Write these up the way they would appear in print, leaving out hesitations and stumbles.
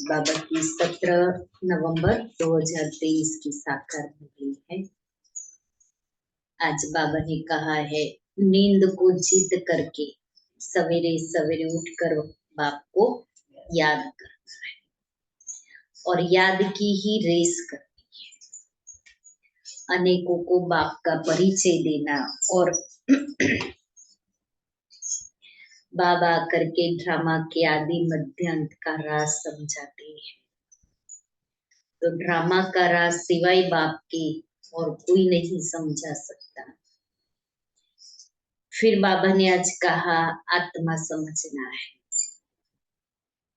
बाबा की 17 नवंबर 2023 की साकार मुरली है। आज बाबा ने कहा है, नींद को जीत करके सवेरे सवेरे उठकर बाप को याद करना है और याद की ही रेस करनी है। अनेकों को बाप का परिचय देना और बाबा करके ड्रामा के आदि मध्य अंत का राज समझाते हैं। तो ड्रामा का राज सिवाय बाप के और कोई नहीं समझा सकता। फिर बाबा ने आज कहा, आत्मा समझना है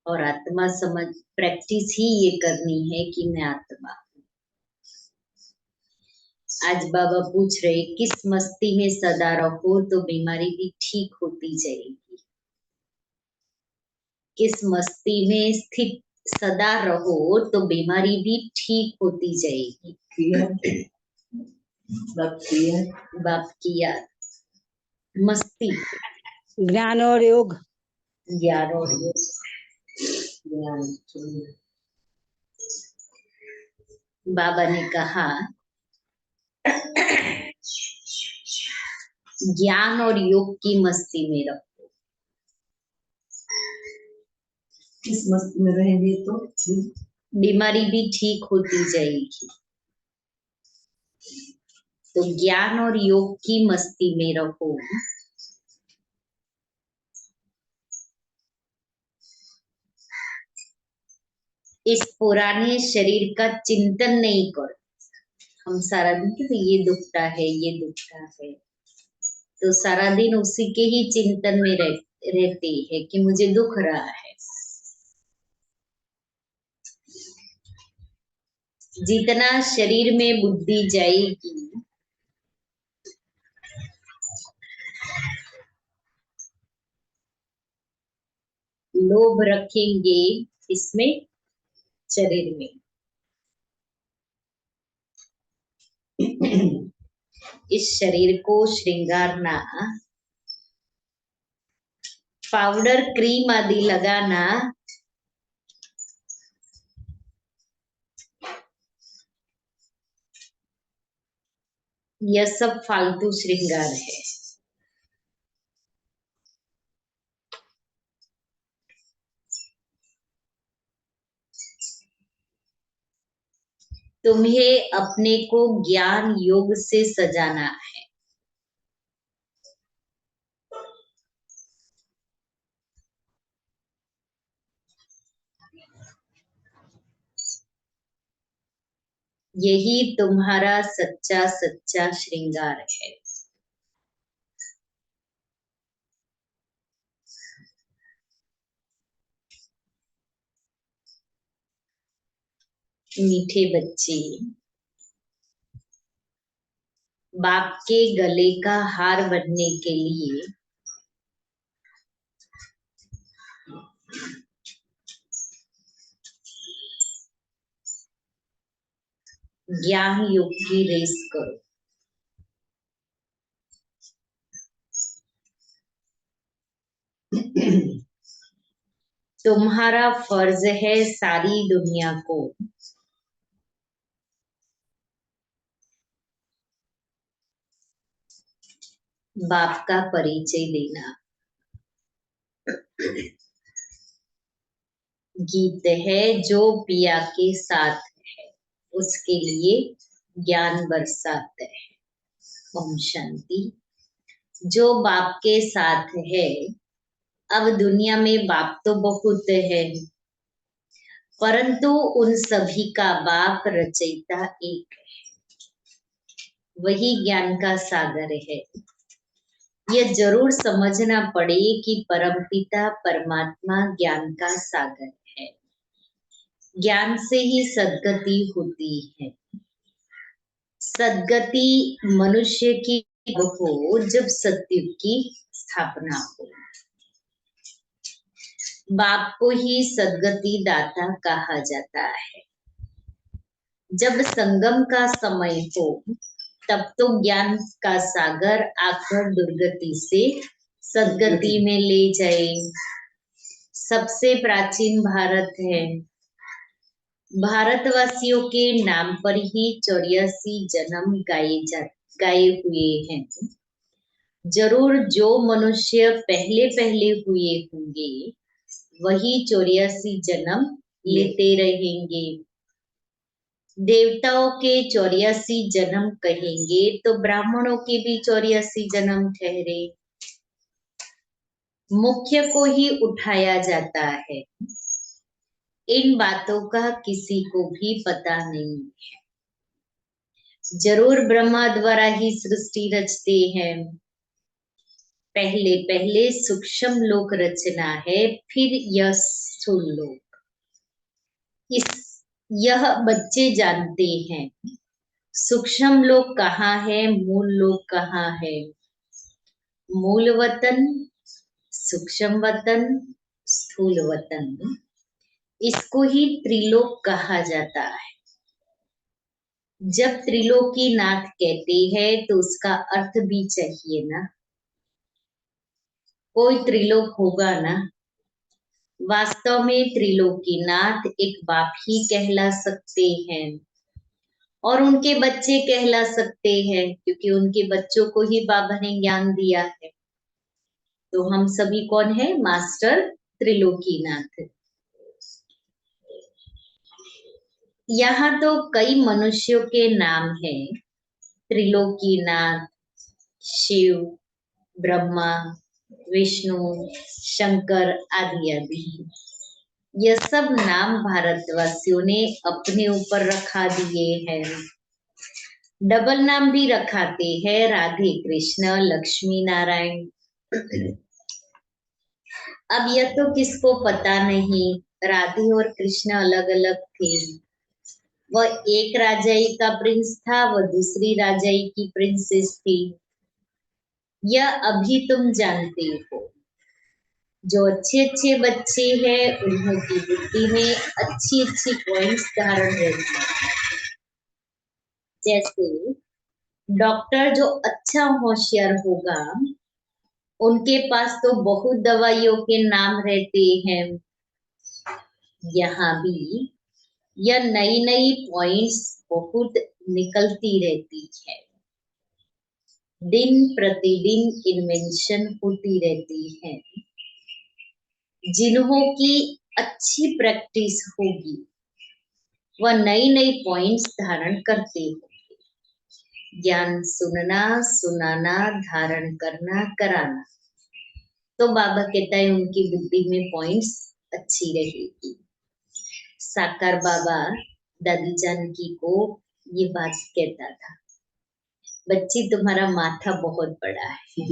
और आत्मा समझ प्रैक्टिस ही ये करनी है कि मैं आत्मा हूँ। आज बाबा पूछ रहे, किस मस्ती में सदा रहो तो बीमारी भी ठीक होती जाएगी। किस मस्ती में स्थित सदा रहो तो बीमारी भी ठीक होती जाएगी। बाप की याद, मस्ती, ज्ञान और योग, ज्ञान और योग। बाबा ने कहा, ज्ञान और योग की मस्ती में रहो। किस मस्ती में रहेंगे तो बीमारी भी ठीक होती जाएगी। तो ज्ञान और योग की मस्ती में रहो। इस पुराने शरीर का चिंतन नहीं करो। हम सारा दिन कहते ये दुखता है, ये दुखता है, तो सारा दिन उसी के ही चिंतन में रहते हैं कि मुझे दुख रहा है। जितना शरीर में बुद्धि जाएगी, लोभ रखेंगे इसमें, शरीर में। इस शरीर को श्रृंगारना, पाउडर क्रीम आदि लगाना, यह सब फालतू श्रृंगार है। तुम्हें अपने को ज्ञान योग से सजाना है। यही तुम्हारा सच्चा सच्चा श्रृंगार है। मीठे बच्चे, बाप के गले का हार बनने के लिए ज्ञान योग की रेस करो। तुम्हारा फर्ज है सारी दुनिया को बाप का परिचय देना। गीत है, जो पिया के साथ है उसके लिए ज्ञान बरसात है। ओम शांति। जो बाप के साथ है, अब दुनिया में बाप तो बहुत है, परंतु उन सभी का बाप रचयिता एक है। वही ज्ञान का सागर है। यह जरूर समझना पड़े कि परमपिता परमात्मा ज्ञान का सागर है। ज्ञान से ही सद्गति होती है। सद्गति मनुष्य की हो जब सतयुग की स्थापना हो। बाप को ही सद्गति दाता कहा जाता है। जब संगम का समय हो तब तो ज्ञान का सागर आकर दुर्गति से सद्गति में ले जाए। सबसे प्राचीन भारत है, भारतवासियों के नाम पर ही 84 जन्म गाए हुए हैं। जरूर जो मनुष्य पहले पहले हुए होंगे वही 84 जन्म लेते रहेंगे। देवताओं के 84 जन्म कहेंगे तो ब्राह्मणों के भी 84 जन्म ठहरे। मुख्य को ही उठाया जाता है। इन बातों का किसी को भी पता नहीं है। जरूर ब्रह्मा द्वारा ही सृष्टि रचते हैं। पहले पहले सूक्ष्म लोक रचना है, फिर यह स्थूल लोक। यह बच्चे जानते हैं। सूक्ष्म लोक कहाँ है, मूल लोक कहाँ है। मूल वतन, सूक्ष्म वतन, स्थूल वतन, इसको ही त्रिलोक कहा जाता है। जब त्रिलोकीनाथ कहते हैं तो उसका अर्थ भी चाहिए ना। कोई त्रिलोक होगा ना। वास्तव में त्रिलोकीनाथ एक बाप ही कहला सकते हैं और उनके बच्चे कहला सकते हैं, क्योंकि उनके बच्चों को ही बाबा ने ज्ञान दिया है। तो हम सभी कौन है? मास्टर त्रिलोकीनाथ। यहाँ तो कई मनुष्यों के नाम हैं। त्रिलोकीनाथ, शिव, ब्रह्मा, विष्णु, शंकर आदि आदि। यह सब नाम भारतवासियों ने अपने ऊपर रखा दिए हैं। डबल नाम भी रखाते हैं, राधे कृष्ण, लक्ष्मी नारायण। अब यह तो किसको पता नहीं, राधे और कृष्ण अलग अलग थे। वह एक राजाई का प्रिंस था, वह दूसरी राजाई की प्रिंसेस थी। यह अभी तुम जानते हो। जो अच्छे अच्छे बच्चे हैं उन्हों की बुद्धि में अच्छी अच्छी पॉइंट्स धारण रहती है। जैसे डॉक्टर जो अच्छा होशियार होगा उनके पास तो बहुत दवाइयों के नाम रहते हैं। यहाँ भी यह नई नई पॉइंट्स बहुत निकलती रहती है। दिन प्रतिदिन इन्वेंशन होती रहती है। जिन्हों की अच्छी प्रैक्टिस होगी वह नई नई पॉइंट्स धारण करते होंगे। ज्ञान सुनना, सुनाना, धारण करना, कराना। तो बाबा कहता है उनकी बुद्धि में पॉइंट्स अच्छी रहेगी। साकार बाबा दादी जानकी को ये बात कहता था, बच्ची तुम्हारा माथा बहुत बड़ा है।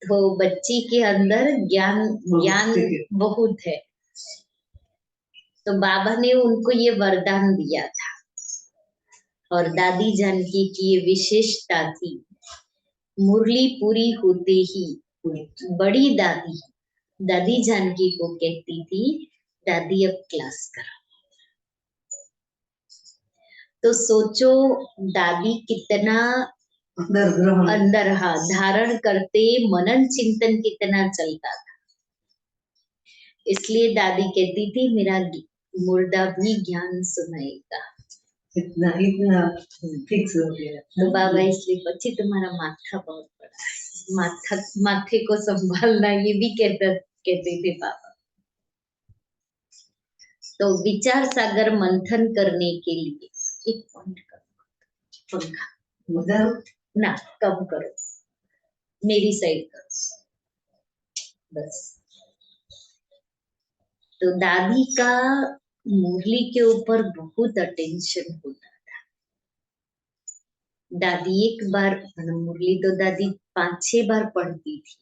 तो बच्ची के अंदर ज्ञान बहुत है। तो बाबा ने उनको ये वरदान दिया था। और दादी जानकी की ये विशेषता थी, मुरली पूरी होते ही बड़ी दादी जानकी को कहती थी, दादी अब क्लास करो। तो सोचो दादी कितना अंदर धारण करते, मनन चिंतन कितना चलता था। इसलिए दादी कहती थी मेरा मुर्दा भी ज्ञान सुनाएगा। इतना फिक्स हो गया। तो बाबा इसलिए बच्ची तुम्हारा माथा बहुत बड़ा है, माथे को संभालना, ये भी कहते थे बाबा। तो विचार सागर मंथन करने के लिए एक पॉइंट करो, पंखा ना कम करो, मेरी साइड करो बस। तो दादी का मुरली के ऊपर बहुत अटेंशन होता था। दादी एक बार मुरली तो दादी 5-6 बार पढ़ती थी,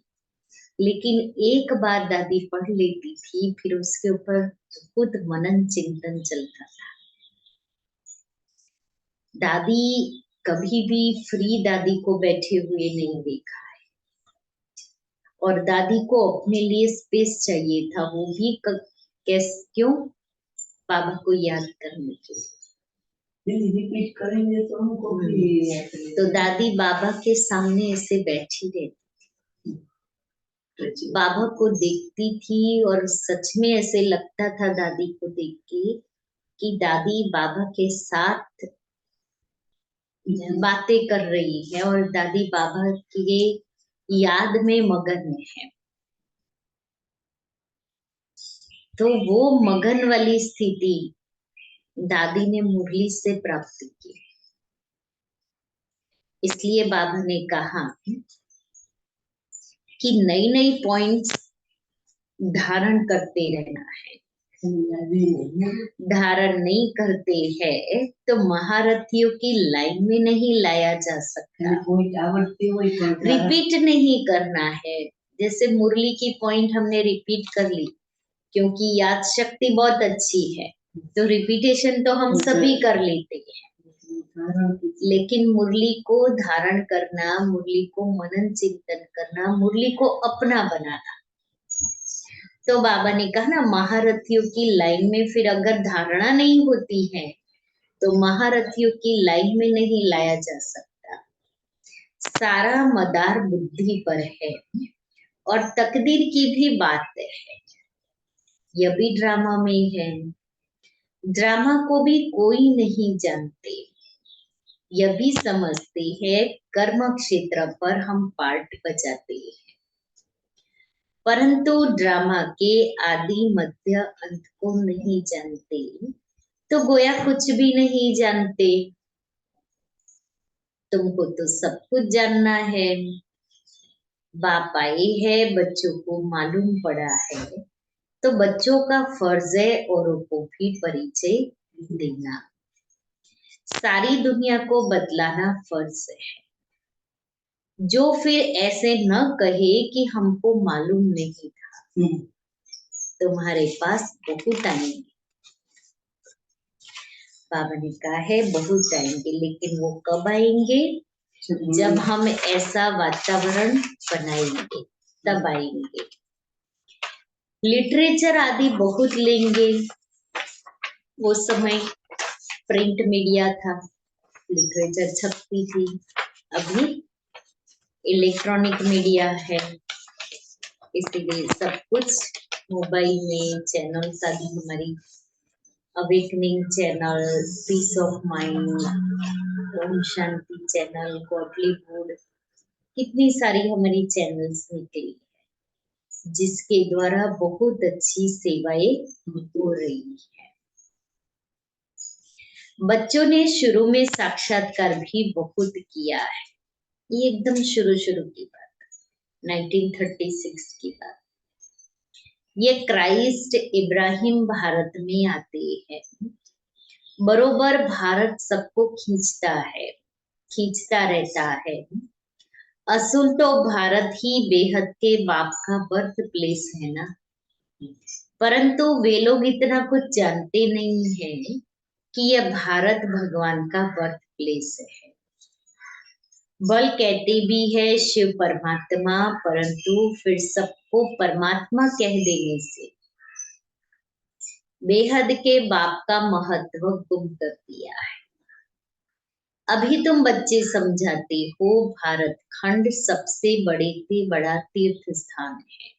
लेकिन एक बार दादी पढ़ लेती थी, फिर उसके ऊपर बहुत मनन चिंतन चलता था। दादी कभी भी फ्री दादी को बैठे हुए नहीं देखा है। और दादी को अपने लिए स्पेस चाहिए था, वो भी क्यों? बाबा को याद करने के लिए। रिपीट करेंगे तो हमको भी। तो दादी बाबा के सामने ऐसे बैठी रहती थी, बाबा को देखती थी और सच में ऐसे लगता था दादी को देख के कि दादी बाबा के साथ बातें कर रही है और दादी बाबा की याद में मगन है। तो वो मगन वाली स्थिति दादी ने मुरली से प्राप्त की। इसलिए बाबा ने कहा कि नई नई पॉइंट्स धारण करते रहना है। धारण नहीं करते हैं तो महारथियों की लाइन में नहीं लाया जा सकता। रिपीट नहीं करना है। जैसे मुरली की पॉइंट हमने रिपीट कर ली क्योंकि याद शक्ति बहुत अच्छी है, तो रिपीटेशन तो हम सभी कर लेते हैं, लेकिन मुरली को धारण करना, मुरली को मनन चिंतन करना, मुरली को अपना बनाना। तो बाबा ने कहा ना, महारथियों की लाइन में फिर अगर धारणा नहीं होती है तो महारथियों की लाइन में नहीं लाया जा सकता। सारा मदार बुद्धि पर है और तकदीर की भी बात है। यह भी ड्रामा में है। ड्रामा को भी कोई नहीं जानते। यह भी समझते हैं कर्म क्षेत्र पर हम पार्ट बजाते हैं, परंतु ड्रामा के आदि मध्य अंत को नहीं जानते। तो गोया कुछ भी नहीं जानते। तुमको तो सब कुछ जानना है। बाप आए है, बच्चों को मालूम पड़ा है, तो बच्चों का फर्ज है औरों को भी परिचय देना। सारी दुनिया को बतलाना फर्ज है। जो फिर ऐसे न कहे कि हमको मालूम नहीं था, तुम्हारे पास बहुत आएंगे। बाबा ने कहा है बहुत आएंगे, लेकिन वो कब आएंगे? जब हम ऐसा वातावरण बनाएंगे तब आएंगे। लिटरेचर आदि बहुत लेंगे। वो समय प्रिंट मीडिया था, लिटरेचर छपती थी। अभी इलेक्ट्रॉनिक मीडिया है, इसीलिए सब कुछ मोबाइल में चैनल्स आदि, हमारी awakening channel, peace of mind, Om Shanti channel, godly wood, कितनी सारी हमारी चैनल्स निकली है, जिसके द्वारा बहुत अच्छी सेवाएं हो रही है। बच्चों ने शुरू में साक्षात्कार भी बहुत किया है। ये एकदम शुरू की बात, 1936 की बात। ये क्राइस्ट इब्राहिम भारत में आते हैं। बरोबर भारत सबको खींचता है, खींचता रहता है। असल तो भारत ही बेहद के बाप का बर्थ प्लेस है ना, परंतु वे लोग इतना कुछ जानते नहीं है कि यह भारत भगवान का बर्थ प्लेस है। बल कहते भी है शिव परमात्मा, परंतु फिर सबको परमात्मा कह देने से बेहद के बाप का महत्व गुम कर दिया है। अभी तुम बच्चे समझाते हो भारत खंड सबसे बड़े से बड़ा तीर्थ स्थान है।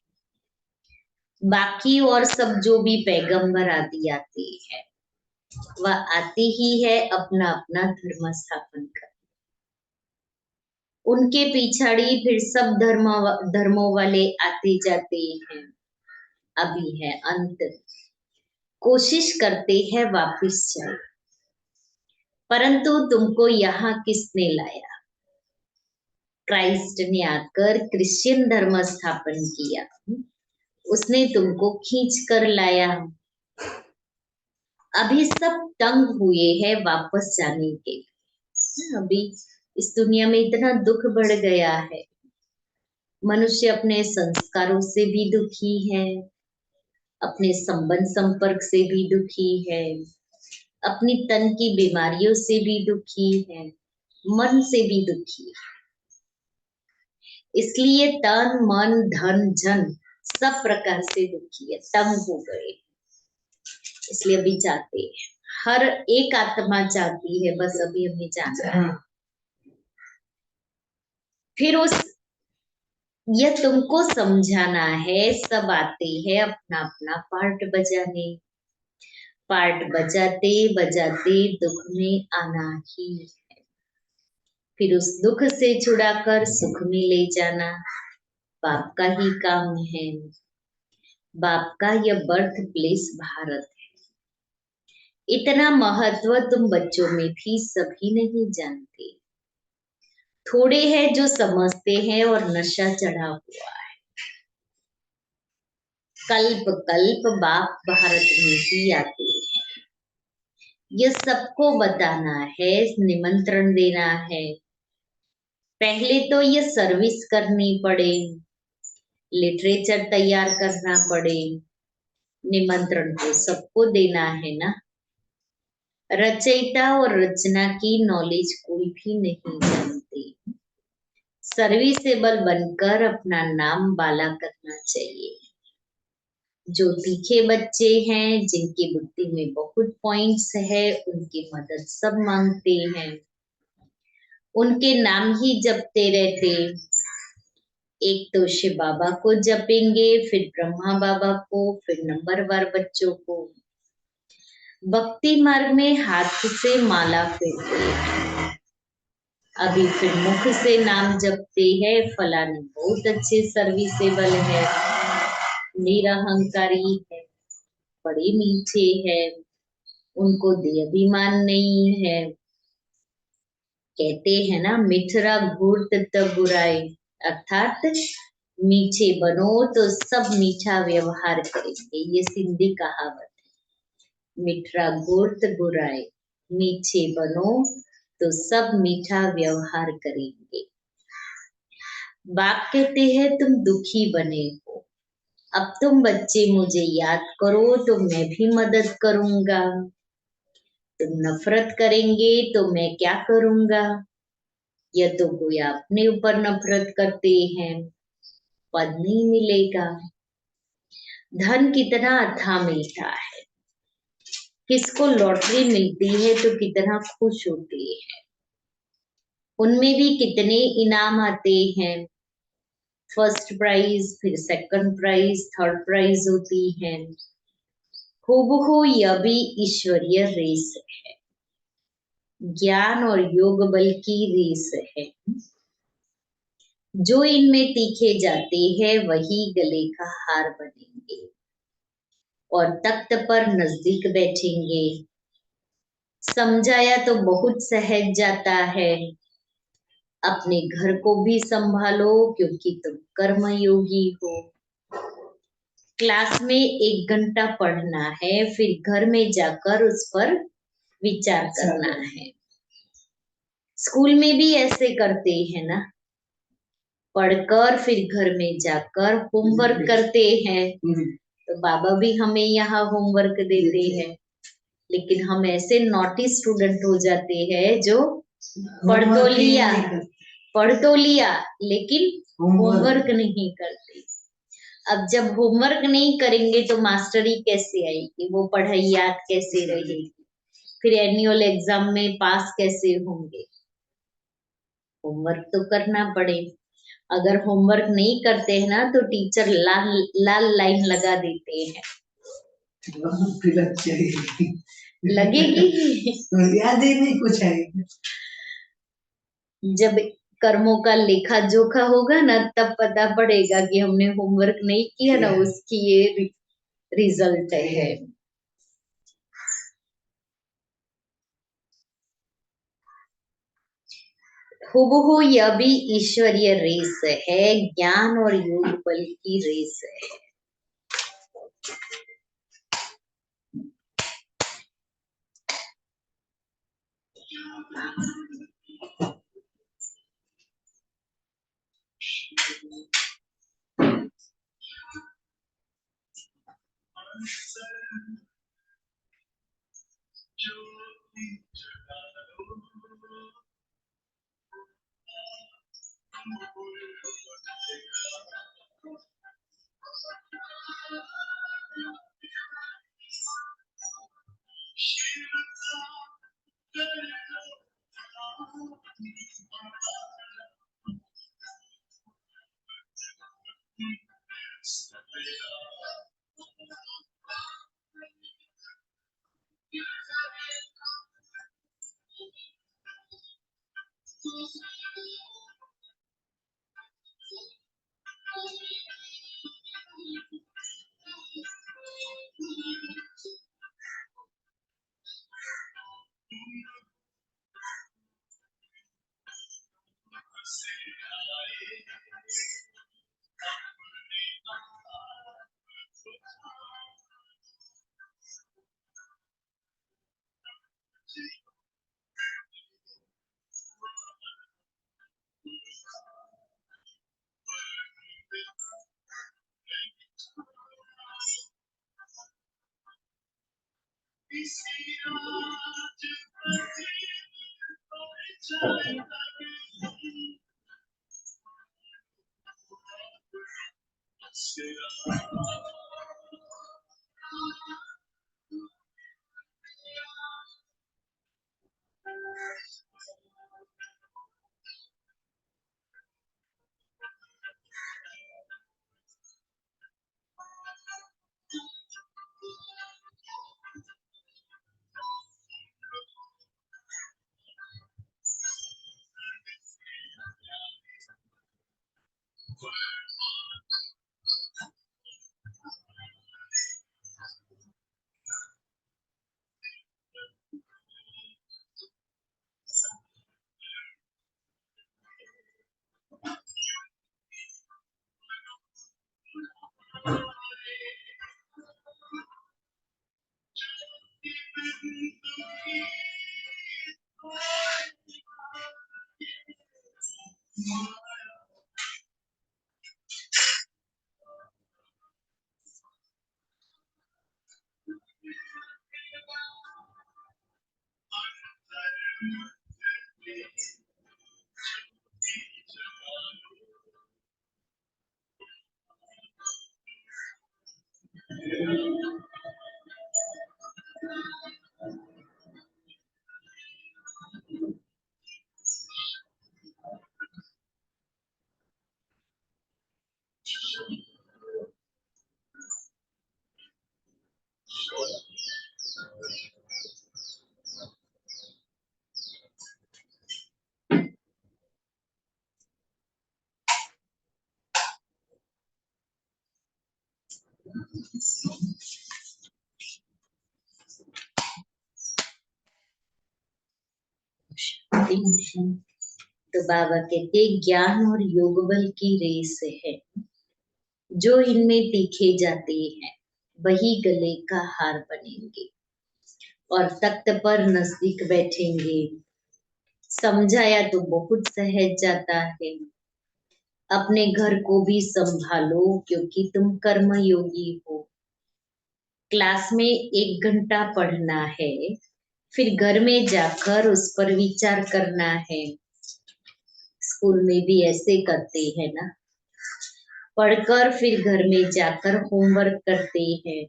बाकी और सब जो भी पैगंबर आदि आते हैं, वह आते ही है अपना अपना धर्म स्थापन कर। उनके पिछाड़ी फिर सब धर्मों वाले आते जाते हैं। अभी है अंत, कोशिश करते हैं वापिस जाए, परंतु तुमको यहाँ किसने लाया? क्राइस्ट ने आकर क्रिश्चियन धर्म स्थापन किया, उसने तुमको खींच कर लाया। अभी सब तंग हुए हैं वापस जाने के लिए। अभी इस दुनिया में इतना दुख बढ़ गया है, मनुष्य अपने संस्कारों से भी दुखी है, अपने संबंध संपर्क से भी दुखी है, अपनी तन की बीमारियों से भी दुखी है, मन से भी दुखी है। इसलिए तन मन धन जन सब प्रकार से दुखी है, तंग हो गए। इसलिए अभी चाहते हैं, हर एक आत्मा चाहती है, बस अभी हमें जाना है। फिर यह तुमको समझाना है, सब आते हैं अपना अपना पार्ट बजाने, पार्ट बजाते बजाते दुख में आना ही है, फिर उस दुख से छुड़ाकर सुख में ले जाना बाप का ही काम है। बाप का यह बर्थ प्लेस भारत है। इतना महत्व तुम बच्चों में भी सभी नहीं जानते। थोड़े हैं जो समझते हैं और नशा चढ़ा हुआ है। कल्प कल्प बाप भारत में ही आते हैं। यह सबको बताना है, निमंत्रण देना है। पहले तो ये सर्विस करनी पड़े, लिटरेचर तैयार करना पड़े। निमंत्रण तो सबको देना है ना। रचयिता और रचना की नॉलेज कोई भी नहीं जानते। सर्विसेबल बनकर अपना नाम बाला करना चाहिए। जो तीखे बच्चे हैं, जिनकी बुद्धि में बहुत पॉइंट्स है, उनकी मदद सब मांगते हैं। उनके नाम ही जपते रहते। एक तो शिव बाबा को जपेंगे, फिर ब्रह्मा बाबा को, फिर नंबरवार बच्चों को। भक्ति मार्ग में हाथ से माला फेरते हैं। अभी फिर मुख से नाम जपते हैं, फलाने बहुत अच्छे सर्विसेबल है, निरहंकारी है, बड़े मीठे हैं, उनको देह अभिमान नहीं है। कहते हैं ना, मिठरा घूर्त तब बुराई, अर्थात मीठे बनो तो सब मीठा व्यवहार करेंगे। ये सिंधी कहावत है। मिठरा घूर्त बुराई, मीठे बनो तो सब मीठा व्यवहार करेंगे। बाप कहते हैं तुम दुखी बने हो, अब तुम बच्चे मुझे याद करो तो मैं भी मदद करूंगा। तुम नफरत करेंगे तो मैं क्या करूंगा। यह तो गोया अपने ऊपर नफरत करते हैं, पद नहीं मिलेगा। धन कितना अथाह मिलता है, किसको लॉटरी मिलती है तो कितना खुश होते हैं। उनमें भी कितने इनाम आते हैं। फर्स्ट प्राइज, फिर सेकंड प्राइज, थर्ड प्राइज होती है। हूबहू यह भी ईश्वरीय रेस है, ज्ञान और योग बल की रेस है। जो इनमें तीखे जाते हैं वही गले का हार बनेंगे और तख्त पर नजदीक बैठेंगे। समझाया तो बहुत सहज जाता है। अपने घर को भी संभालो क्योंकि तुम कर्मयोगी हो। क्लास में 1 घंटा पढ़ना है, फिर घर में जाकर उस पर विचार करना है। स्कूल में भी ऐसे करते हैं ना, पढ़कर फिर घर में जाकर होमवर्क करते हैं। तो बाबा भी हमें यहाँ होमवर्क देते हैं, लेकिन हम ऐसे नॉटी स्टूडेंट हो जाते हैं जो पढ़ तो लिया लेकिन होमवर्क नहीं करते। अब जब होमवर्क नहीं करेंगे तो मास्टरी कैसे आएगी, वो पढ़ाई याद कैसे रहेगी, फिर एनुअल एग्जाम में पास कैसे होंगे। होमवर्क तो करना पड़े। अगर होमवर्क नहीं करते हैं ना तो टीचर लाल लाल लाइन लगा देते हैं। लगेगी याद ही नहीं कुछ है। जब कर्मों का लेखा जोखा होगा ना, तब पता पड़ेगा कि हमने होमवर्क नहीं किया ना, उसकी ये रिजल्ट है। हूबहू यह भी ईश्वरीय रेस है, ज्ञान और योग बल की रेस है। तो बाबा कहते ज्ञान और योग बल की रेस है, जो इनमें तीखे जाते हैं वही गले का हार बनेंगे और तख्त पर नजदीक बैठेंगे। समझाया तो बहुत सहज जाता है। अपने घर को भी संभालो क्योंकि तुम कर्म योगी हो। क्लास में 1 घंटा पढ़ना है, फिर घर में जाकर उस पर विचार करना है। स्कूल में भी ऐसे करते हैं ना, पढ़कर फिर घर में जाकर होमवर्क करते हैं।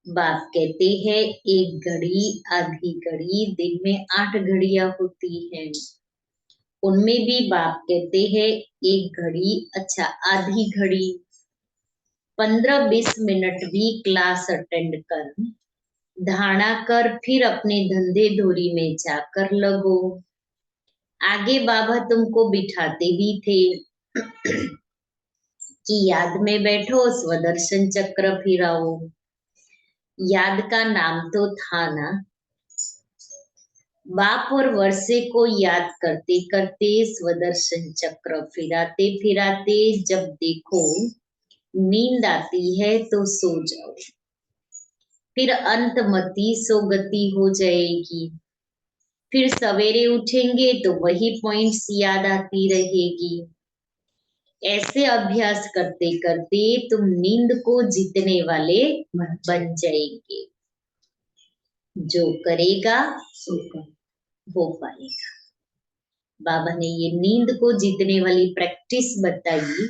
बाप कहते हैं 1 घड़ी आधी घड़ी, दिन में 8 घड़ियां होती हैं। उनमें भी बाप कहते हैं 1 घड़ी, अच्छा आधी घड़ी, 15-20 मिनट भी क्लास अटेंड कर, धारणा कर, फिर अपने धंधे धोरी में जाकर लगो। आगे बाबा तुमको बिठाते भी थे कि याद में बैठो, स्वदर्शन चक्र फिराओ। याद का नाम तो था ना। बाप और वर्षे को याद करते करते स्वदर्शन चक्र फिराते फिराते जब देखो नींद आती है तो सो जाओ, फिर अंतमति सोगति हो जाएगी। फिर सवेरे उठेंगे तो वही पॉइंट्स याद आती रहेगी। ऐसे अभ्यास करते करते तुम नींद को जीतने वाले बन जाएंगे। जो करेगा वो पाएगा। बाबा ने ये नींद को जीतने वाली प्रैक्टिस बताई,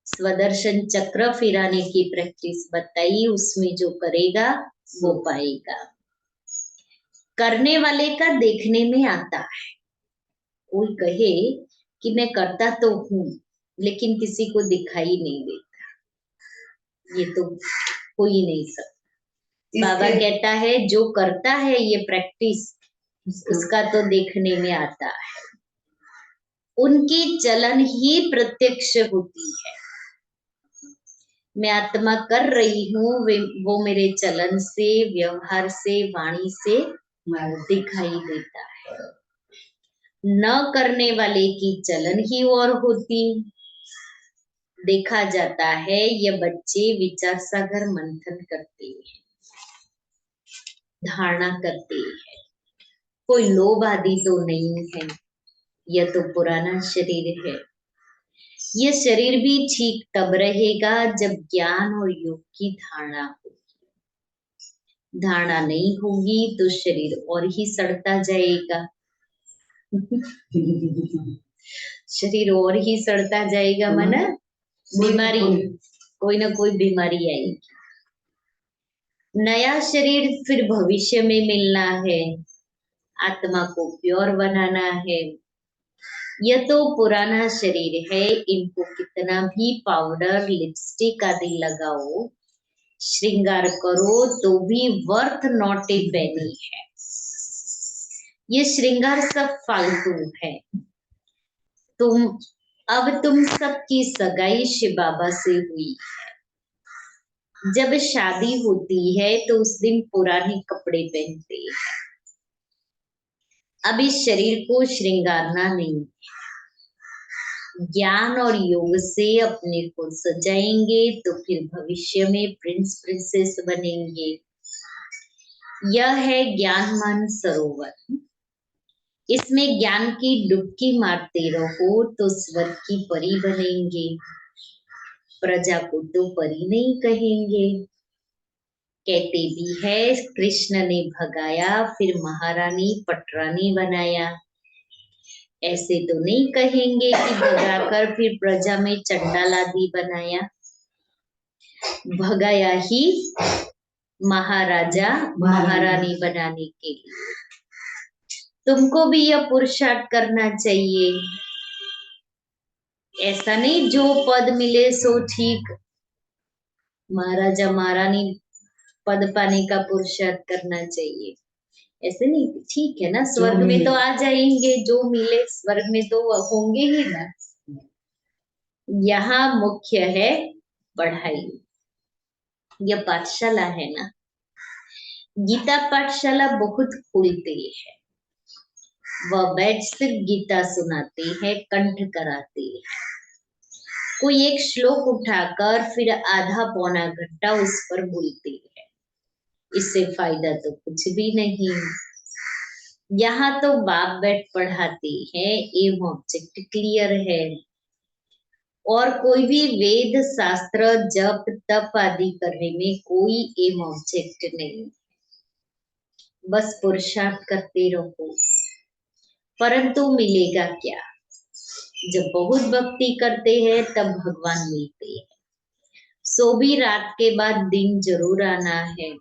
स्वदर्शन चक्र फिराने की प्रैक्टिस बताई। उसमें जो करेगा वो पाएगा। करने वाले का देखने में आता है। कोई कहे कि मैं करता तो हूं लेकिन किसी को दिखाई नहीं देता, ये तो हो ही नहीं सकता। बाबा कहता है जो करता है ये प्रैक्टिस उसका तो देखने में आता है। उनकी चलन ही प्रत्यक्ष होती है। मैं आत्मा कर रही हूँ, वो मेरे चलन से, व्यवहार से, वाणी से दिखाई देता है। न करने वाले की चलन ही और होती। देखा जाता है ये बच्चे विचार सागर मंथन करते हैं, धारणा करते हैं। कोई लोभ आदि तो नहीं है, यह तो पुराना शरीर है। यह शरीर भी ठीक तब रहेगा जब ज्ञान और योग की धारणा होगी। धारणा नहीं होगी तो शरीर और ही सड़ता जाएगा। शरीर और ही सड़ता जाएगा, माना बीमारी, कोई ना कोई बीमारी आएगी। नया शरीर फिर भविष्य में मिलना है, आत्मा को प्योर बनाना है। यह तो पुराना शरीर है, इनको कितना भी पाउडर, लिपस्टिक आदि लगाओ, श्रृंगार करो, तो भी वर्थ नॉट ए पेनी है। ये श्रृंगार सब फालतू है। तुम सबकी सगाई शिव बाबा से हुई है। जब शादी होती है तो उस दिन पुराने कपड़े पहनते हैं। अब इस शरीर को श्रृंगारना नहीं, ज्ञान और योग से अपने को सजाएंगे तो फिर भविष्य में प्रिंस प्रिंसेस बनेंगे। यह है ज्ञानमान सरोवर। इसमें ज्ञान की डुबकी मारते रहो तो स्वर्ग की परी बनेंगे। प्रजा को तो परी नहीं कहेंगे। कहते भी है कृष्ण ने भगाया फिर महारानी पटरानी बनाया। ऐसे तो नहीं कहेंगे कि भगाकर फिर प्रजा में चंडाल आदि बनाया। भगाया ही महाराजा महारानी बनाने के लिए। तुमको भी यह पुरुषार्थ करना चाहिए। ऐसा नहीं जो पद मिले सो ठीक, महाराजा महारानी पद पाने का पुरुषार्थ करना चाहिए। ऐसे नहीं, ठीक है ना, स्वर्ग में तो आ जाएंगे, जो मिले स्वर्ग में तो होंगे ही ना। यहाँ मुख्य है पढ़ाई। यह पाठशाला है ना, गीता पाठशाला बहुत खुलती है। वह बैठ सिर्फ गीता सुनाते हैं, कंठ कराते हैं। कोई एक श्लोक उठाकर फिर आधा पौना घंटा उस पर बोलते हैं। इससे फायदा तो कुछ भी नहीं। यहाँ तो बाप बैठ पढ़ाते हैं, एम ऑब्जेक्ट क्लियर है। और कोई भी वेद शास्त्र जप तप आदि करने में कोई एम ऑब्जेक्ट नहीं, बस पुरुषार्थ करते रहो। परंतु मिलेगा क्या? जब बहुत भक्ति करते हैं तब भगवान मिलते हैं। सो भी रात के बाद दिन जरूर आना है,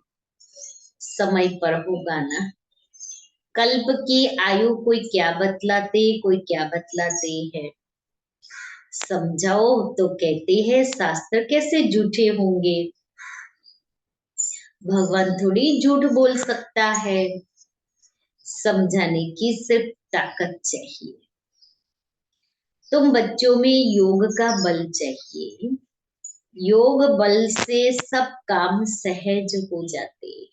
समय पर होगा ना। कल्प की आयु कोई क्या बतलाते, कोई क्या बतलाते हैं। समझाओ तो कहते हैं शास्त्र कैसे झूठे होंगे। भगवान थोड़ी झूठ बोल सकता है। समझाने की सिर्फ ताकत चाहिए। तुम बच्चों में योग का बल चाहिए। योग बल से सब काम सहज हो जाते हैं।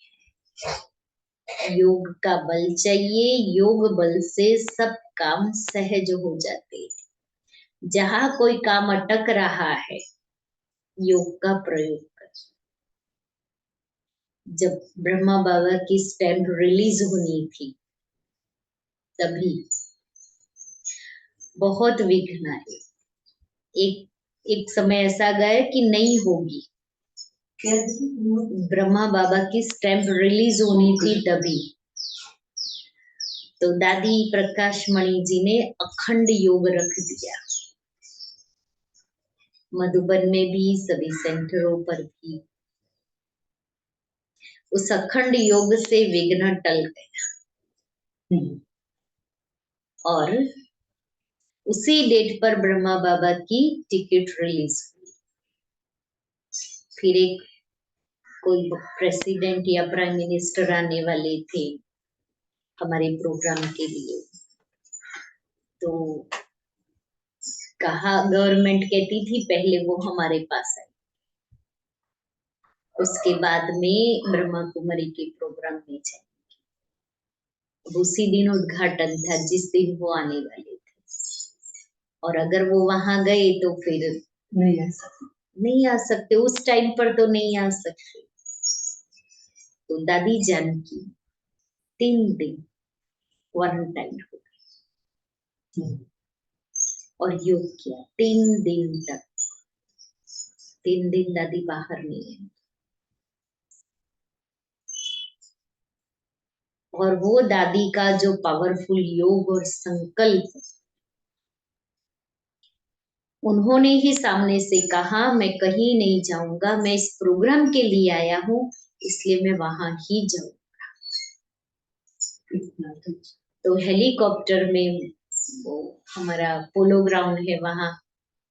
योग का बल चाहिए, योग बल से सब काम सहज हो जाते हैं। जहां कोई काम अटक रहा है, योग का प्रयोग कर। जब ब्रह्मा बाबा की स्टैम्प रिलीज होनी थी तभी बहुत विघ्न आए। एक समय ऐसा गया कि नहीं होगी। ब्रह्मा बाबा की स्टैम्प रिलीज होनी थी तभी तो दादी प्रकाश मणि जी ने अखंड योग रख दिया। मधुबन में भी, सभी सेंटरों पर भी। उस अखंड योग से विघ्न टल गया। और उसी डेट पर ब्रह्मा बाबा की टिकट रिलीज हुई। फिर एक कोई प्रेसिडेंट या प्राइम मिनिस्टर आने वाले थे। हमारे प्रोग्राम के लिए। तो कहा, गवर्नमेंट कहती थी पहले वो हमारे पास आए, उसके बाद में ब्रह्मा कुमारी के प्रोग्राम में जाए। अब उसी दिन उद्घाटन था जिस दिन वो आने वाले थे, और अगर वो वहां गए तो फिर नहीं आ सकते, उस टाइम पर तो नहीं आ सकते। तो दादी जान की 3 दिन क्वारंटाइन हो गई और योग किया 3 दिन तक। 3 दिन दादी बाहर नहीं है, और वो दादी का जो पावरफुल योग और संकल्प, उन्होंने ही सामने से कहा मैं कहीं नहीं जाऊंगा, मैं इस प्रोग्राम के लिए आया हूँ, इसलिए मैं वहां ही जाऊंगा। तो हेलीकॉप्टर में, वो हमारा पोलो ग्राउंड है, वहां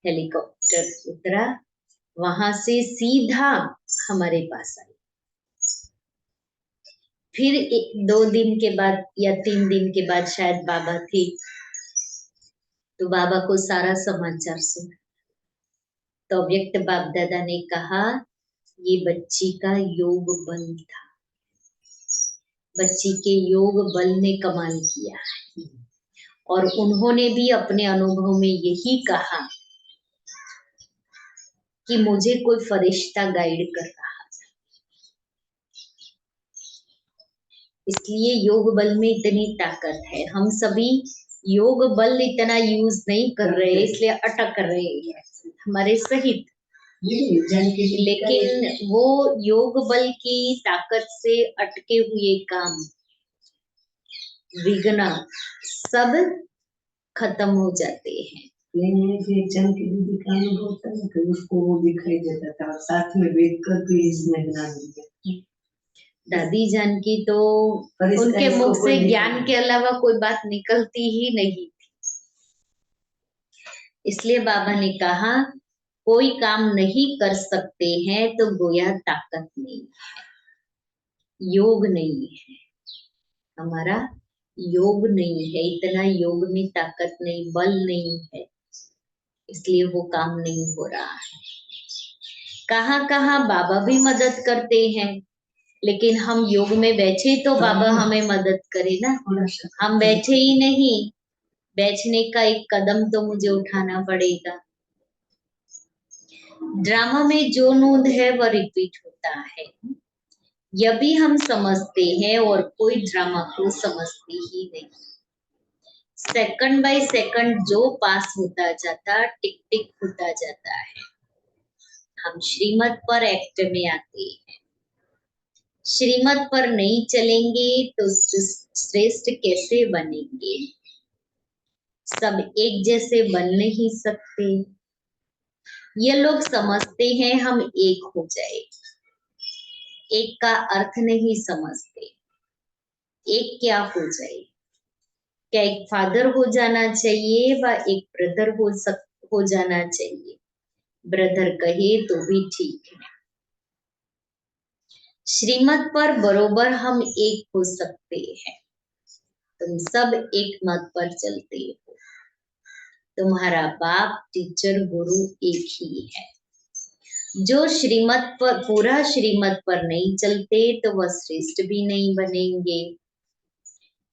हेलीकॉप्टर उतरा, वहां से सीधा हमारे पास आई। फिर 2 दिन के बाद या 3 दिन के बाद शायद बाबा थे, तो बाबा को सारा समाचार सुना। तो अव्यक्त बाप दादा ने कहा ये बच्ची का योग बल था, बच्ची के योग बल ने कमाल किया है। और उन्होंने भी अपने अनुभव में यही कहा कि मुझे कोई फरिश्ता गाइड कर रहा था, इसलिए योग बल में इतनी ताकत है। हम सभी योग बल इतना यूज नहीं कर रहे, इसलिए अटक रहे हैं हमारे सहित। लेकिन वो योग बल की ताकत से अटके हुए काम, विघ्न सब खत्म हो जाते हैं। चंद की दीदी का अनुभव था कि उसको वो दिखाई देता था, और साथ में बैठकर भी इसमें ज्ञान दिया। दादी जान की तो उनके मुख से ज्ञान के अलावा कोई बात निकलती ही नहीं थी। इसलिए बाबा ने कहा कोई काम नहीं कर सकते हैं तो गोया ताकत नहीं है, योग नहीं है, हमारा योग नहीं है, इतना योग में ताकत नहीं, बल नहीं है, इसलिए वो काम नहीं हो रहा है। कहाँ कहाँ बाबा भी मदद करते हैं, लेकिन हम योग में बैठे तो बाबा हमें मदद करे ना। हम बैठे ही नहीं, बैठने का एक कदम तो मुझे उठाना पड़ेगा। ड्रामा में जो नूंद है वह रिपीट होता है, यह भी हम समझते हैं, और कोई ड्रामा को समझते ही नहीं। सेकंड बाय सेकंड जो पास होता जाता, टिक टिक होता जाता है। हम श्रीमत पर एक्ट में आते हैं, श्रीमत पर नहीं चलेंगे तो श्रेष्ठ कैसे बनेंगे? सब एक जैसे बन नहीं सकते। ये लोग समझते हैं हम एक हो जाए, एक का अर्थ नहीं समझते। एक क्या हो जाए? क्या एक फादर हो जाना चाहिए व एक ब्रदर हो जाना चाहिए? ब्रदर कहे तो भी ठीक है। श्रीमत पर बरोबर हम एक हो सकते हैं। तुम सब एक मत पर चलते हो, तुम्हारा बाप टीचर गुरु एक ही है। जो श्रीमत पर, पूरा श्रीमत पर नहीं चलते तो वह श्रेष्ठ भी नहीं बनेंगे।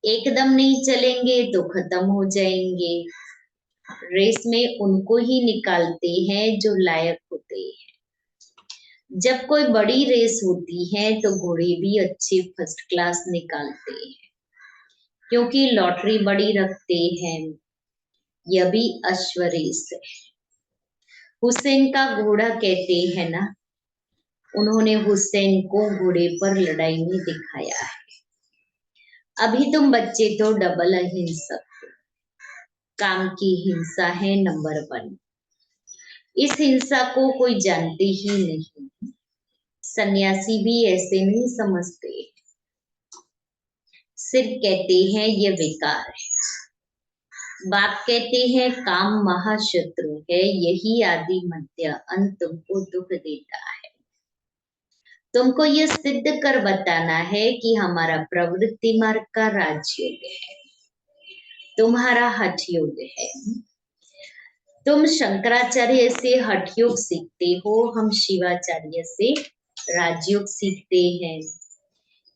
एकदम नहीं चलेंगे तो खत्म हो जाएंगे। रेस में उनको ही निकालते हैं जो लायक होते हैं। जब कोई बड़ी रेस होती है तो घोड़े भी अच्छे फर्स्ट क्लास निकालते हैं, क्योंकि लॉटरी बड़ी रखते हैं। यह भी अश्वरेस है। हुसैन का घोड़ा कहते हैं ना, उन्होंने हुसैन को घोड़े पर लड़ाई में दिखाया है। अभी तुम बच्चे तो डबल अहिंसक हो, काम की हिंसा है नंबर 1। इस हिंसा को कोई जानते ही नहीं, सन्यासी भी ऐसे नहीं समझते, सिर्फ कहते हैं ये विकार है। बाप कहते हैं काम महाशत्रु है, यही आदि मध्य अंत तुमको दुख देता है। तुमको ये सिद्ध कर बताना है कि हमारा प्रवृत्ति मार्ग का राजयोग है, तुम्हारा हठ योग है। तुम शंकराचार्य से हठ योग सीखते हो, हम शिवाचार्य से राजयोग सीखते हैं।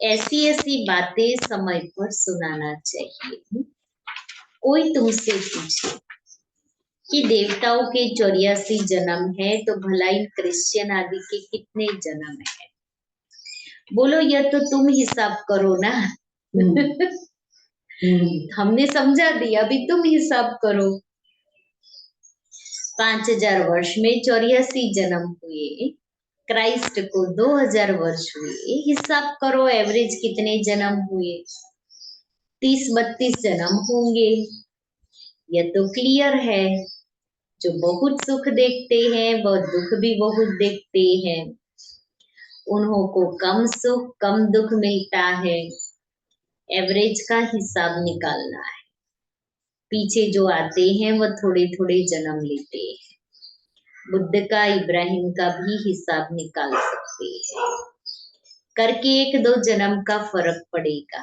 ऐसी ऐसी बातें समय पर सुनाना चाहिए। कोई तुमसे पूछे कि देवताओं के 84 जन्म है तो भला इन क्रिश्चियन आदि के कितने जन्म है, बोलो यह तो तुम हिसाब करो ना। हमने समझा दिया, अभी तुम हिसाब करो। 5000 वर्ष में 84 जन्म हुए, क्राइस्ट को 2000 वर्ष हुए, हिसाब करो एवरेज कितने जन्म हुए, 30-32 जन्म होंगे। यह तो क्लियर है। जो बहुत सुख देखते हैं वह दुख भी बहुत देखते हैं, उन्हों को कम सुख कम दुख मिलता है। एवरेज का हिसाब निकालना है। पीछे जो आते हैं वह थोड़े थोड़े जन्म लेते हैं। बुद्ध का, इब्राहिम का भी हिसाब निकाल सकते हैं, करके 1-2 जन्म का फर्क पड़ेगा।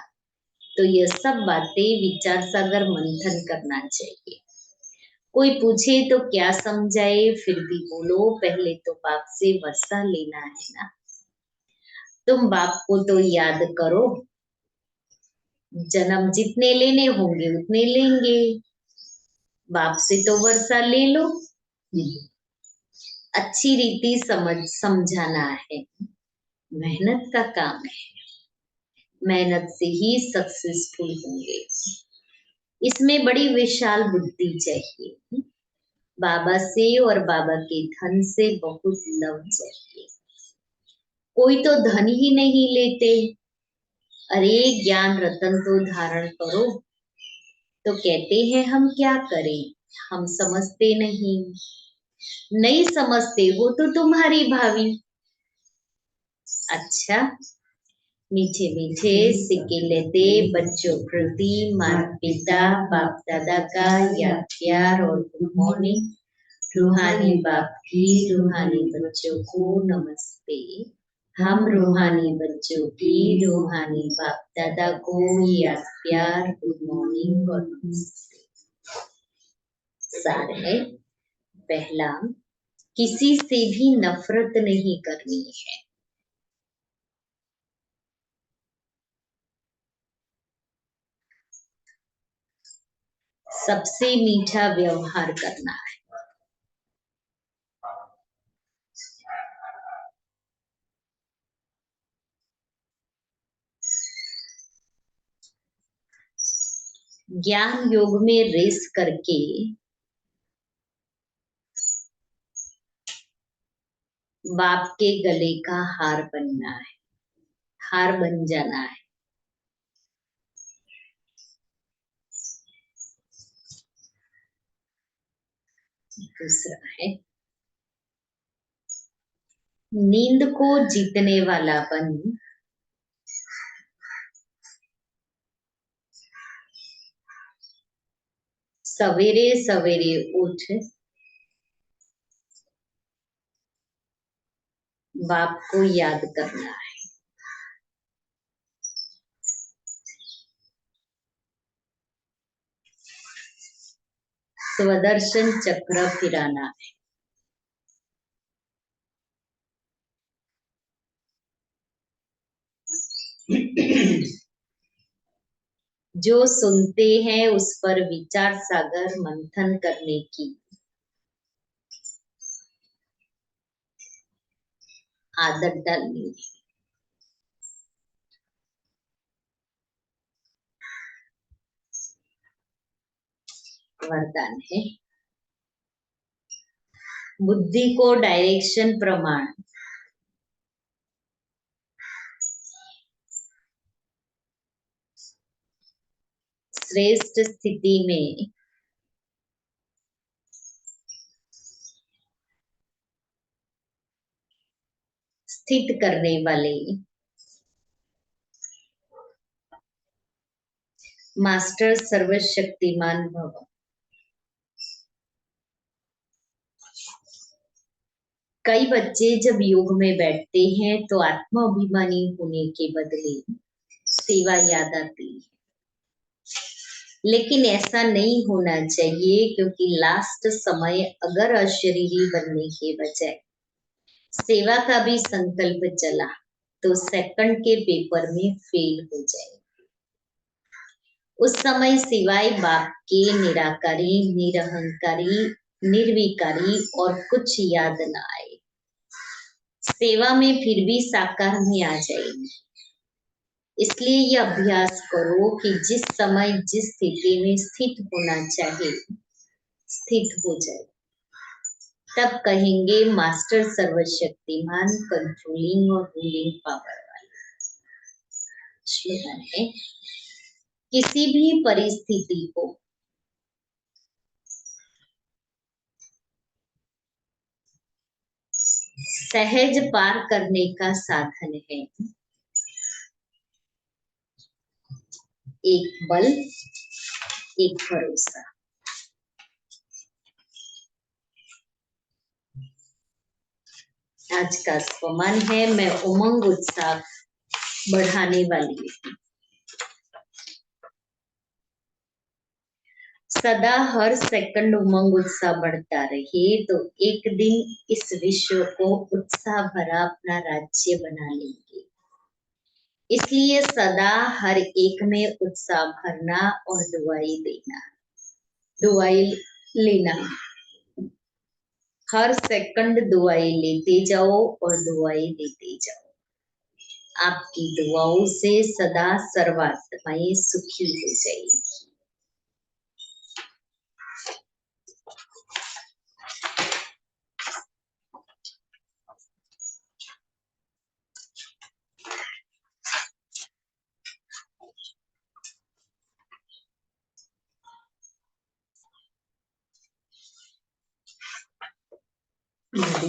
तो यह सब बातें विचार सागर मंथन करना चाहिए। कोई पूछे तो क्या समझाए, फिर भी बोलो पहले तो बाप से वर्षा लेना है ना। तुम बाप को तो याद करो, जन्म जितने लेने होंगे उतने लेंगे, बाप से तो वर्षा ले लो। अच्छी रीति समझाना है, मेहनत का काम है, मेहनत से ही सक्सेसफुल होंगे। इसमें बड़ी विशाल बुद्धि चाहिए। बाबा से और बाबा के धन से बहुत लव चाहिए। कोई तो धन ही नहीं लेते, अरे ज्ञान रतन तो धारण करो, तो कहते हैं हम क्या करें, हम समझते नहीं समझते हो तो तुम्हारी भावी। अच्छा, मीठे मीठे सिक्के लेते बच्चों प्रति माता पिता बाप दादा का याद प्यार और गुड मॉर्निंग। रूहानी बाप की रूहानी बच्चों को नमस्ते। हम रूहानी बच्चों की रूहानी बाप दादा को याद प्यार गुड मॉर्निंग और नमस्ते। सार है पहला, किसी से भी नफरत नहीं करनी है। सबसे मीठा व्यवहार करना है। ज्ञान योग में रेस करके बाप के गले का हार बनना है, हार बन जाना है। दूसरा है नींद को जीतने वाला बन सवेरे सवेरे उठ बाप को याद करना है। स्वदर्शन चक्र फिराना है। जो सुनते हैं उस पर विचार सागर मंथन करने की आदत डालनी है। वरदान है बुद्धि को डायरेक्शन प्रमाण श्रेष्ठ स्थिति में स्थित करने वाले मास्टर सर्वशक्तिमान भव। कई बच्चे जब योग में बैठते हैं तो आत्माभिमानी होने के बदले सेवा याद आती है, लेकिन ऐसा नहीं होना चाहिए, क्योंकि लास्ट समय अगर अशरीरी बनने के बजाय सेवा का भी संकल्प चला तो सेकंड के पेपर में फेल हो जाए। उस समय सिवाय बाप के निराकारी, निरहंकारी, निर्विकारी और कुछ याद न आए। सेवा में फिर भी साकार में आ जाएगी। इसलिए ये अभ्यास करो कि जिस समय जिस स्थिति में स्थित होना चाहे स्थित हो जाए। तब कहेंगे मास्टर सर्वशक्तिमान, कंट्रोलिंग और रूलिंग पावर वाला। स्लोगन है, किसी भी परिस्थिति को सहज पार करने का साधन है एक बल, एक भरोसा। आज का स्वमान है, मैं उमंग उत्साह बढ़ाने वाली हूँ। सदा हर सेकंड उमंग उत्साह बढ़ता रहे तो एक दिन इस विश्व को उत्साह भरा अपना राज्य बना लेंगे। इसलिए सदा हर एक में उत्साह भरना और दुआई देना, दुआई लेना। हर सेकंड दुआई लेते जाओ और दुआई देते जाओ। आपकी दुआओं से सदा सर्वात्माएं सुखी हो जाएगी।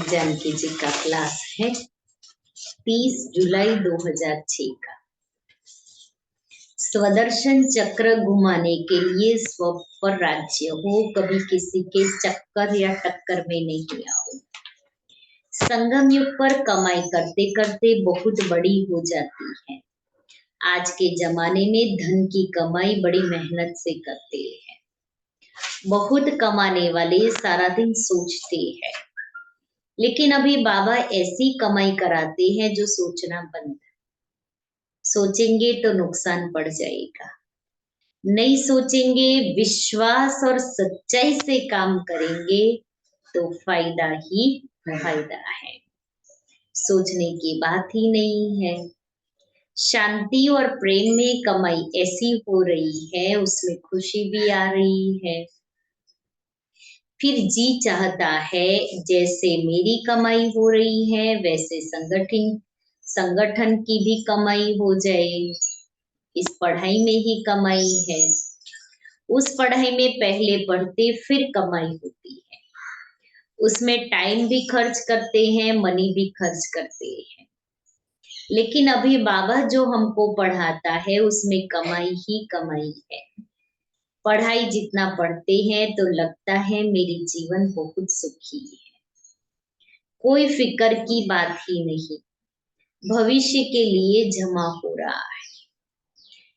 जानकी जी का क्लास है 30 जुलाई 2006 का। स्वदर्शन चक्र घुमाने के लिए स्व पर राज्य हो, कभी किसी के चक्कर या टक्कर में नहीं आओ। संगम युग पर कमाई करते करते बहुत बड़ी हो जाती है। आज के जमाने में धन की कमाई बड़ी मेहनत से करते हैं। बहुत कमाने वाले सारा दिन सोचते हैं, लेकिन अभी बाबा ऐसी कमाई कराते हैं जो सोचना बंद है। सोचेंगे तो नुकसान पड़ जाएगा, नहीं सोचेंगे, विश्वास और सच्चाई से काम करेंगे तो फायदा ही फायदा है। सोचने की बात ही नहीं है। शांति और प्रेम में कमाई ऐसी हो रही है, उसमें खुशी भी आ रही है। फिर जी चाहता है जैसे मेरी कमाई हो रही है वैसे संगठन की भी कमाई हो जाए। इस पढ़ाई में ही कमाई है। उस पढ़ाई में पहले पढ़ते फिर कमाई होती है। उसमें टाइम भी खर्च करते हैं, मनी भी खर्च करते हैं। लेकिन अभी बाबा जो हमको पढ़ाता है उसमें कमाई ही कमाई है। पढ़ाई जितना पढ़ते हैं तो लगता है मेरी जीवन बहुत सुखी है, कोई फिक्र की बात ही नहीं, भविष्य के लिए जमा हो रहा है।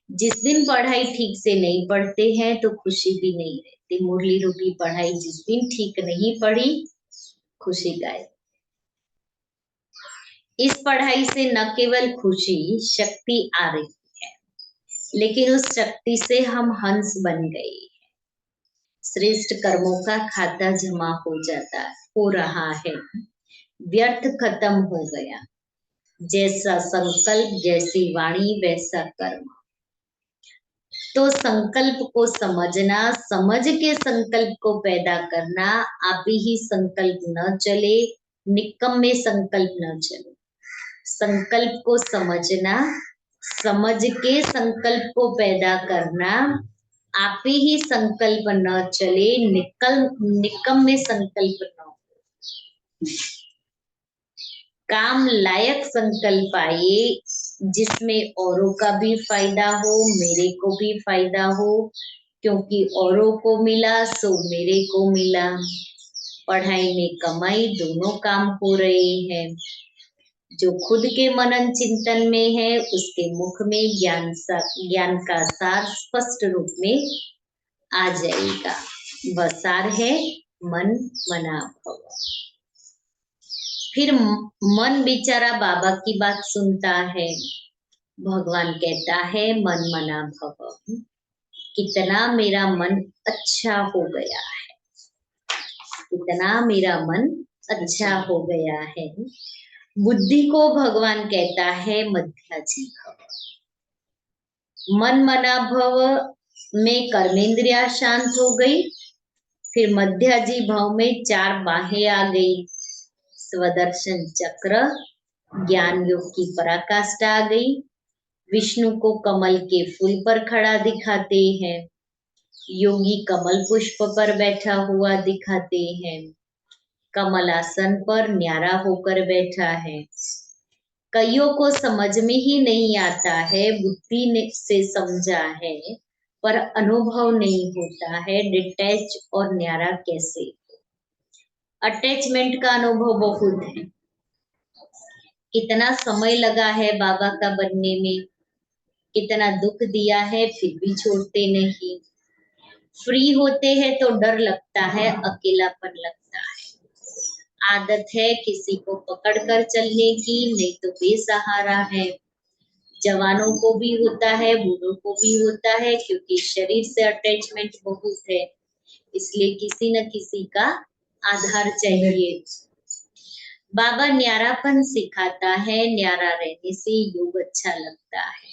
जिस दिन पढ़ाई ठीक से नहीं पढ़ते हैं तो खुशी भी नहीं रहती। मुरली रूपी पढ़ाई जिस दिन ठीक नहीं पढ़ी, खुशी गायब। इस पढ़ाई से न केवल खुशी, शक्ति आ रही है, लेकिन उस शक्ति से हम हंस बन गए। श्रेष्ठ कर्मों का खाता जमा हो रहा है। व्यर्थ खत्म हो गया। जैसा संकल्प, जैसी वाणी, वैसा कर्म। तो संकल्प को समझना, समझ के संकल्प को पैदा करना। आप ही संकल्प न चले, निकम में संकल्प न चले। संकल्प को समझना, समझ के संकल्प को पैदा करना। आप ही संकल्प न चले, निकम में संकल्प न हो। काम लायक संकल्प आए जिसमें औरों का भी फायदा हो, मेरे को भी फायदा हो, क्योंकि औरों को मिला सो मेरे को मिला। पढ़ाई में कमाई, दोनों काम हो रहे हैं। जो खुद के मनन चिंतन में है उसके मुख में ज्ञान का सार स्पष्ट रूप में आ जाएगा। वह सार है मन मना भव। फिर मन बेचारा बाबा की बात सुनता है। भगवान कहता है मन मना भव, कितना मेरा मन अच्छा हो गया है, कितना मेरा मन अच्छा हो गया है। बुद्धि को भगवान कहता है मध्याजी भव। मन मना भव में कर्मेंद्रिया शांत हो गई। फिर मध्याजी भव में 4 बाहें आ गई। स्वदर्शन चक्र, ज्ञान योग की पराकाष्ठा आ गई। विष्णु को कमल के फूल पर खड़ा दिखाते हैं। योगी कमल पुष्प पर बैठा हुआ दिखाते हैं। कमल आसन पर न्यारा होकर बैठा है। कईयों को समझ में ही नहीं आता है, बुद्धि से समझा है पर अनुभव नहीं होता है डिटैच और न्यारा कैसे। अटैचमेंट का अनुभव बहुत है। कितना समय लगा है बाबा का बनने में, कितना दुख दिया है फिर भी छोड़ते नहीं। फ्री होते हैं तो डर लगता है, अकेलापन लगता है। आदत है किसी को पकड़कर चलने की, नहीं तो बेसहारा है। जवानों को भी होता है, बूढ़ों को भी होता है, क्योंकि शरीर से अटैचमेंट बहुत है, इसलिए किसी न किसी का आधार चाहिए। बाबा न्यारापन सिखाता है, न्यारा रहने से योग अच्छा लगता है।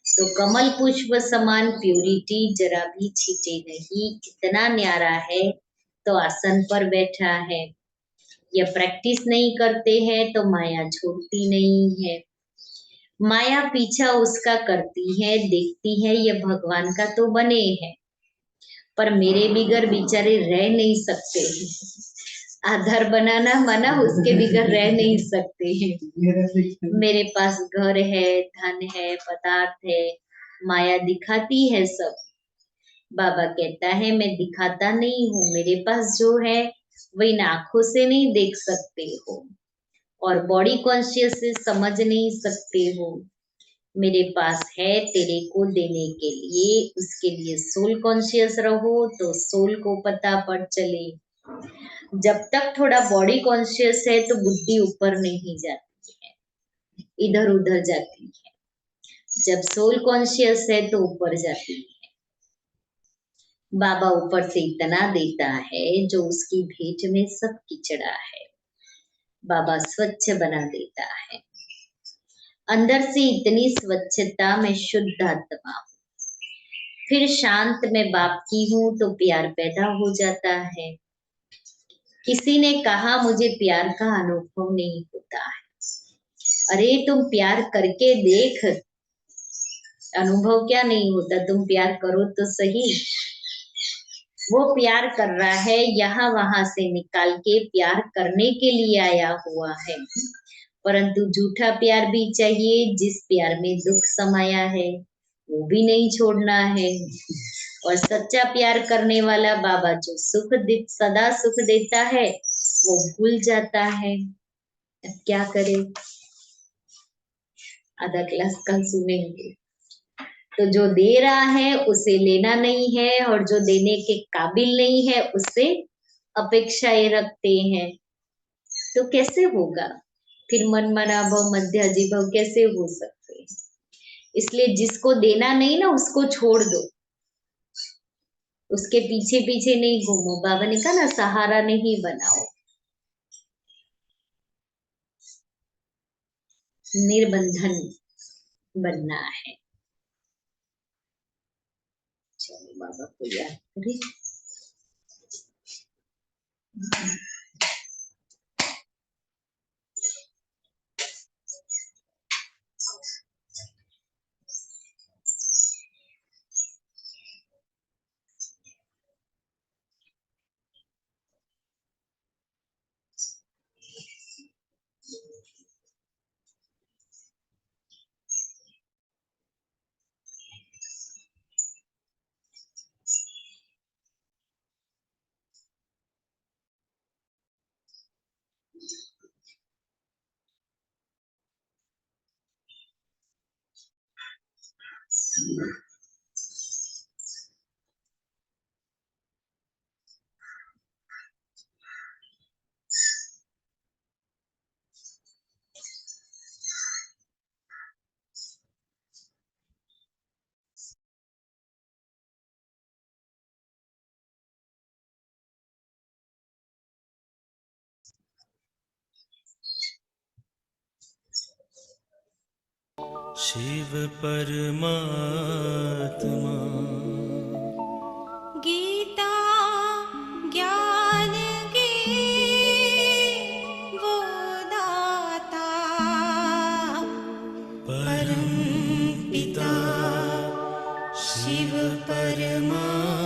तो कमल पुष्प समान प्यूरिटी जरा भी छीटे नहीं, कितना न्यारा है तो आसन पर बैठा है। या प्रैक्टिस नहीं करते हैं तो माया छोड़ती नहीं है। माया पीछा उसका करती है, देखती है ये भगवान का तो बने हैं, पर मेरे बिगर बेचारे रह नहीं सकते हैं। आधार बनाना मना, उसके बिगर रह नहीं सकते हैं। मेरे पास घर है, धन है, पदार्थ है, माया दिखाती है सब। बाबा कहता है मैं दिखाता नहीं हूँ, मेरे पास जो है वही इन आंखों से नहीं देख सकते हो और बॉडी कॉन्शियस से समझ नहीं सकते हो। मेरे पास है तेरे को देने के लिए, उसके लिए सोल कॉन्शियस रहो तो सोल को पता पड़ चले। जब तक थोड़ा बॉडी कॉन्शियस है तो बुद्धि ऊपर नहीं जाती है, इधर उधर जाती है। जब सोल कॉन्शियस है तो ऊपर जाती है। बाबा ऊपर से इतना देता है जो उसकी भेंट में सब किचड़ा है। बाबा स्वच्छ बना देता है। अंदर से इतनी स्वच्छता में शुद्ध आत्मा हूँ। फिर शांत मैं बाप की हूँ तो प्यार पैदा हो जाता है। किसी ने कहा मुझे प्यार का अनुभव नहीं होता है। अरे तुम प्यार करके देख, अनुभव क्या नहीं होता, तुम प्यार करो तो सही। वो प्यार कर रहा है, यहाँ वहां से निकाल के प्यार करने के लिए आया हुआ है। परंतु झूठा प्यार भी चाहिए, जिस प्यार में दुख समाया है वो भी नहीं छोड़ना है। और सच्चा प्यार करने वाला बाबा जो सदा सुख देता है वो भूल जाता है। अब क्या करे, आधा क्लास कल सुनेंगे। तो जो दे रहा है उसे लेना नहीं है, और जो देने के काबिल नहीं है उससे अपेक्षाएं रखते हैं, तो कैसे होगा फिर मन मना भव मध्याजी भव कैसे हो सकते हैं। इसलिए जिसको देना नहीं ना उसको छोड़ दो, उसके पीछे पीछे नहीं घूमो। बाबा ने कहा ना सहारा नहीं बनाओ, निर्बंधन बनना है। चलो बाबा को याद करें। शिव परमात्मा गीता ज्ञान की वो दाता परम पिता शिव परमात्मा।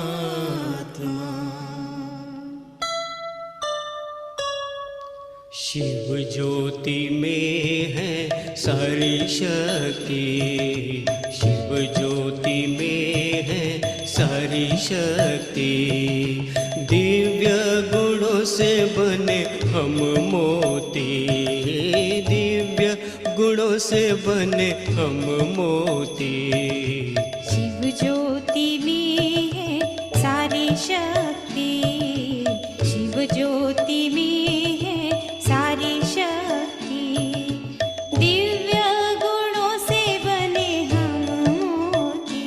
शिव ज्योति में है सारी शक्ति, शिव ज्योति में है सारी शक्ति। दिव्य गुणों से बने हम मोती, दिव्य गुणों से बने हम मोती। शिव ज्योति में है सारी शक्ति, शिव ज्योति में है सारी शक्ति। दिव्य गुणों से बने हम मोती,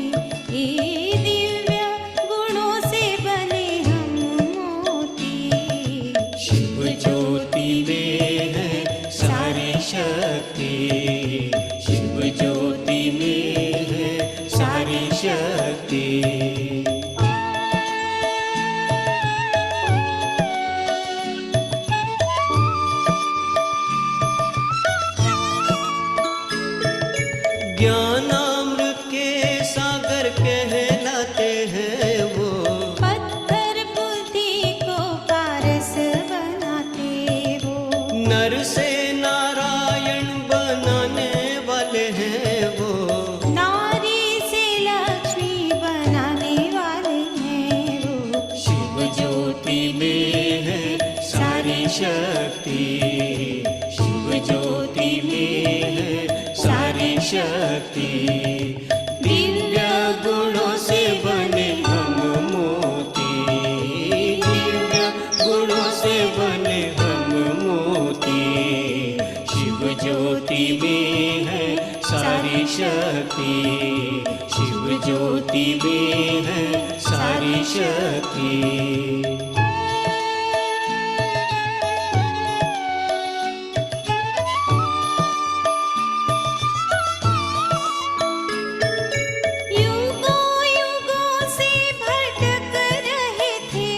दिव्य गुणों से बने हम मोती। शिव ज्योति में है सारी शक्ति, शिव ज्योति में है सारी शक्ति। ज्ञानामृत के सागर कहलाते हैं वो, पत्थर बुद्धि को पारस बनाते वो। नर से नारायण बनाने वाले हैं वो, नारी से लक्ष्मी बनाने वाले हैं वो। शिव ज्योति में है सारी शक्ति, शिव ज्योति में है सारी शक्ति। दिव्य गुणों से बने हम मोती, दिव्य गुणों से बने हम मोती। शिव ज्योति में है सारी शक्ति, शिव ज्योति में है सारी शक्ति। युगों युगों से भटक रहे थे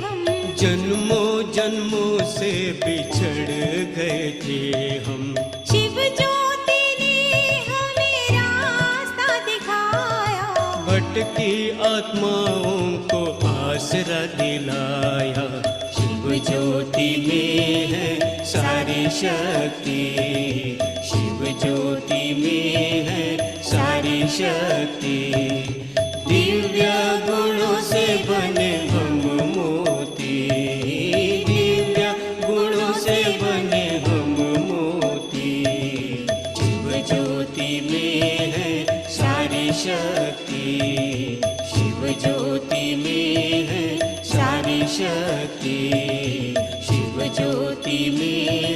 हम, जन्मों जन्मों से बिछड़ गए थे हम। शिव ज्योति ने हमें रास्ता दिखाया, भटकी आत्माओं को आसरा दिलाया। शिव ज्योति में है सारी शक्ति, शिव ज्योति में है सारी शक्ति। दिव्य गुणों से बने हम मोती, दिव्य गुणों से बने हम मोती। शिव ज्योति में है सारी शक्ति, शिव ज्योति में है सारी शक्ति। शिव ज्योति में